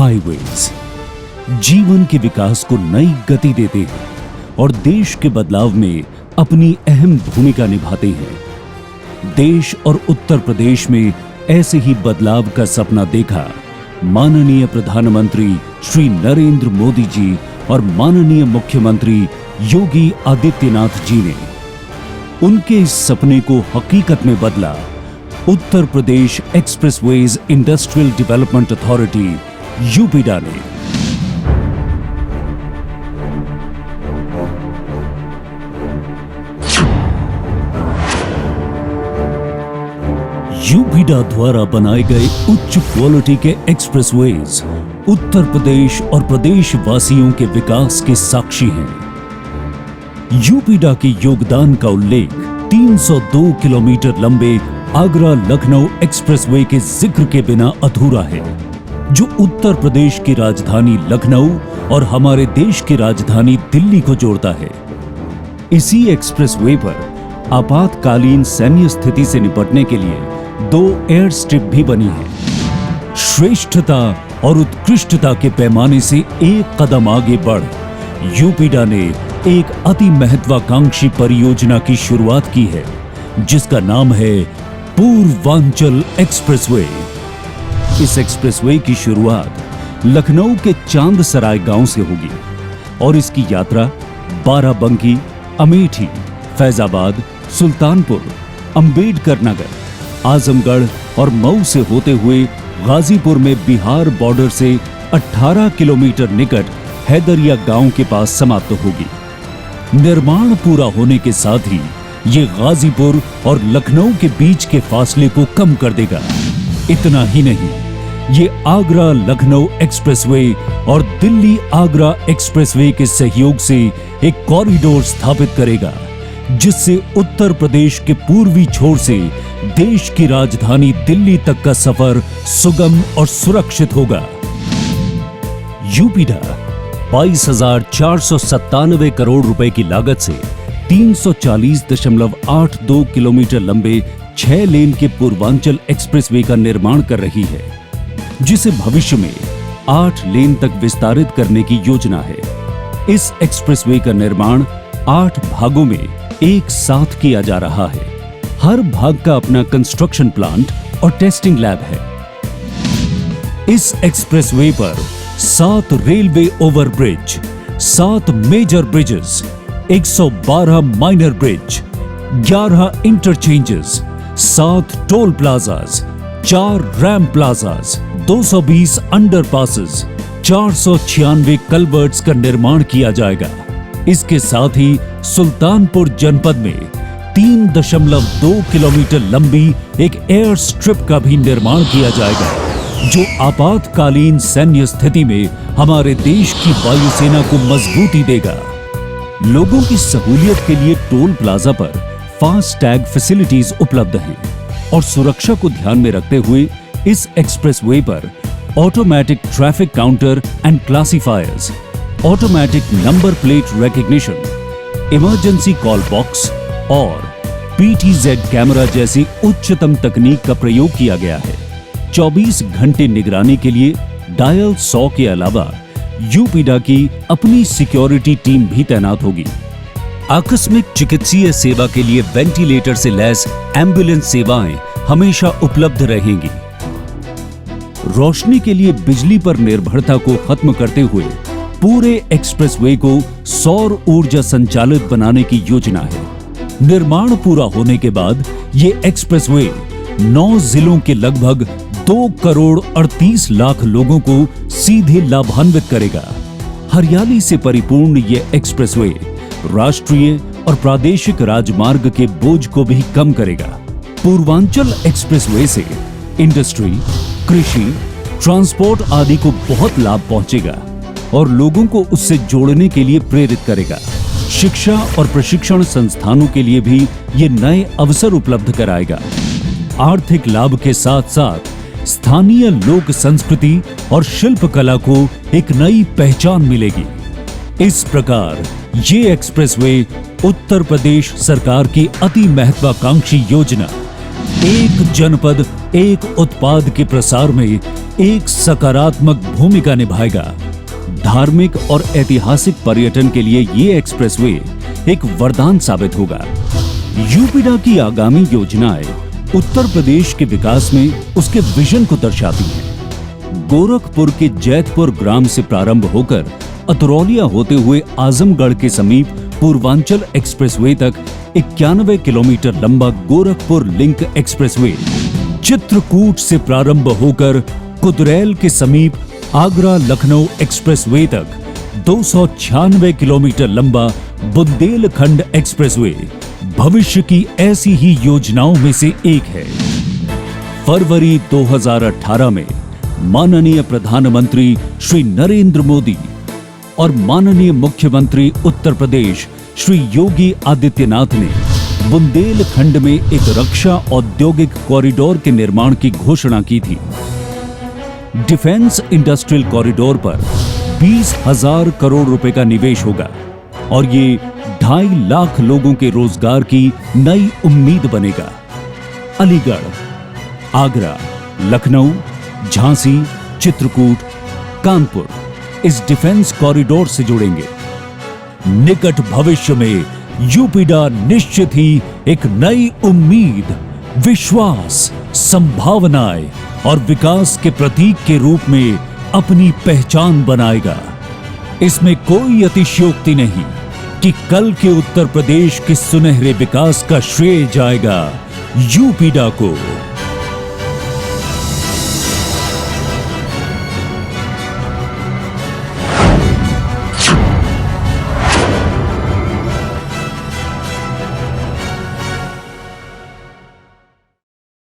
Highways जीवन के विकास को नई गति देते हैं और देश के बदलाव में अपनी अहम भूमिका निभाते हैं। देश और उत्तर प्रदेश में ऐसे ही बदलाव का सपना देखा माननीय प्रधानमंत्री श्री नरेंद्र मोदी जी और माननीय मुख्यमंत्री योगी आदित्यनाथ जी ने। उनके इस सपने को हकीकत में बदला Uttar Pradesh expressways industrial development authority UPEIDA ने। यूपीडा द्वारा बनाए गए उच्च क्वालिटी के एक्सप्रेसवेज उत्तर प्रदेश और प्रदेश वासियों के विकास के साक्षी हैं। यूपीडा के योगदान का उल्लेख 302 किलोमीटर लंबे आगरा लखनऊ एक्सप्रेसवे के जिक्र के बिना अधूरा है, जो उत्तर प्रदेश की राजधानी लखनऊ और हमारे देश की राजधानी दिल्ली को जोड़ता है। इसी एक्सप्रेसवे पर आपातकालीन सैन्य स्थिति से निपटने के लिए 2 एयर स्ट्रिप भी बनी है। श्रेष्ठता और उत्कृष्टता के पैमाने से एक कदम आगे बढ़ यूपीडा ने एक अति महत्वाकांक्षी परियोजना की शुरुआत की है, जिसका नाम है पूर्वांचल एक्सप्रेसवे। इस एक्सप्रेसवे की शुरुआत लखनऊ के चांदसराय गांव से होगी और इसकी यात्रा बाराबंकी, अमेठी, फैजाबाद, सुल्तानपुर, अंबेडकर नगर, आजमगढ़ और मऊ से होते हुए गाजीपुर में बिहार बॉर्डर से 18 किलोमीटर निकट हैदरिया गांव के पास समाप्त होगी। निर्माण पूरा होने के साथ ही ये गाजीपुर और लखनऊ के बीच के फासले को कम कर देगा। इतना ही नहीं, ये आगरा लखनऊ एक्सप्रेसवे और दिल्ली आगरा एक्सप्रेसवे के सहयोग से एक कॉरिडोर स्थापित करेगा, जिससे उत्तर प्रदेश के पूर्वी छोर से देश की राजधानी दिल्ली तक का सफर सुगम और सुरक्षित होगा। यूपीडा 22,497 करोड़ रुपए की लागत से 340.82 किलोमीटर लंबे 6 लेन के पूर्वांचल एक्सप्रेसवे का निर्माण कर रही है, जिसे भविष्य में 8 लेन तक विस्तारित करने की योजना है। इस एक्सप्रेसवे का निर्माण 8 भागों में एक साथ किया जा रहा है। हर भाग का अपना कंस्ट्रक्शन प्लांट और टेस्टिंग लैब है। इस एक्सप्रेसवे पर 7 railway overbridge, 7 major bridges, 112 minor bridge, 11 interchanges, 7 toll plazas, 4 ramp plazas, 220 underpasses, 496 culverts का निर्माण किया जाएगा। इसके साथ ही सुल्तानपुर जनपद में 3.2 किलोमीटर लंबी एक एयर स्ट्रिप का भी निर्माण किया जाएगा, जो आपातकालीन सैन्य स्थिति में हमारे देश की वायुसेना को मजबूती देगा। लोगों की सहूलियत के लिए टोल प्लाजा पर फास्ट टैग फैसिलिटीज उपलब्ध हैं और सुरक्षा को ध्यान में रखते हुए इस एक्सप्रेसवे पर automatic traffic counter and classifiers, automatic number plate recognition, emergency call box और PTZ कैमरा जैसी उच्चतम तकनीक का प्रयोग किया गया है। 24 घंटे निगरानी के लिए डायल 100 के अलावा यूपीडा की अपनी सिक्योरिटी टीम भी तैनात होगी। आकस्मिक चिकित्सीय सेवा के लिए वेंटिलेटर से लैस एम्बुलेंस सेवाएं हमेशा उपलब्ध रहेंगी। रोशनी के लिए बिजली पर निर्भरता को खत्म करते हुए पूरे एक्सप्रेसवे को सौर ऊर्जा संचालित बनाने की योजना है। निर्माण पूरा होने के बाद ये एक्सप्रेसवे 9 जिलों के लगभग 2 करोड़ 38 लाख लोगों को सीधे लाभान्वित करेगा। हरियाली से परिपूर्ण ये एक्सप्रेसवे राष्ट्रीय और प्रादेशिक राजमार्ग के बोझ को भी कम करेगा। पूर्वांचल एक्सप्रेसवे से इंडस्ट्री, कृषि, ट्रांसपोर्ट आदि को बहुत लाभ पहुंचेगा और लोगों को उससे जोड़ने के लिए प्रेरित करेगा। शिक्षा और प्रशिक्षण संस्थानों के लिए भी ये नए अवसर उपलब्ध कराएगा। आर्थिक लाभ के साथ साथ स्थानीय लोक संस्कृति और शिल्प कला को एक नई पहचान मिलेगी। इस प्रकार ये एक्सप्रेसवे उत्तर प्रदेश सरकार की अति महत्वाकांक्षी योजना एक जनपद एक उत्पाद के प्रसार में एक सकारात्मक भूमिका निभाएगा। धार्मिक और ऐतिहासिक पर्यटन के लिए ये एक्सप्रेसवे एक वरदान साबित होगा। यूपीडा की आगामी योजनाएं उत्तर प्रदेश के विकास में उसके विजन को दर्शाती हैं। गोरखपुर के जैतपुर ग्राम से प्रारंभ होकर अतरौलिया होते हुए आजमगढ़ के समीप पूर्वांचल एक्सप्रेसवे तक 91 किलोमीटर लंबा गोरखपुर लिंक एक्सप्रेसवे, चित्रकूट से प्रारंभ होकर कुदरैल के समीप आगरा लखनऊ एक्सप्रेसवे तक 296 किलोमीटर लंबा बुंदेलखंड एक्सप्रेसवे भविष्य की ऐसी ही योजनाओं में से एक है। फरवरी 2018 में माननीय प्रधानमंत्री श्री नरेंद्र मोदी और माननीय मुख्यमंत्री उत्तर प्रदेश श्री योगी आदित्यनाथ ने बुंदेलखंड में एक रक्षा औद्योगिक कॉरिडोर के निर्माण की घोषणा की थी। डिफेंस इंडस्ट्रियल कॉरिडोर पर 20,000 करोड़ रुपए का निवेश होगा और ये 2.5 लाख लोगों के रोजगार की नई उम्मीद बनेगा। अलीगढ़, आगरा, लखनऊ, झांसी, चित्रकूट, कानपुर इस डिफेंस कॉरिडोर से जुड़ेंगे। निकट भविष्य में यूपीडा निश्चित ही एक नई उम्मीद, विश्वास, संभावनाएं और विकास के प्रतीक के रूप में अपनी पहचान बनाएगा। इसमें कोई अतिशयोक्ति नहीं कि कल के उत्तर प्रदेश के सुनहरे विकास का श्रेय जाएगा यूपीडा को।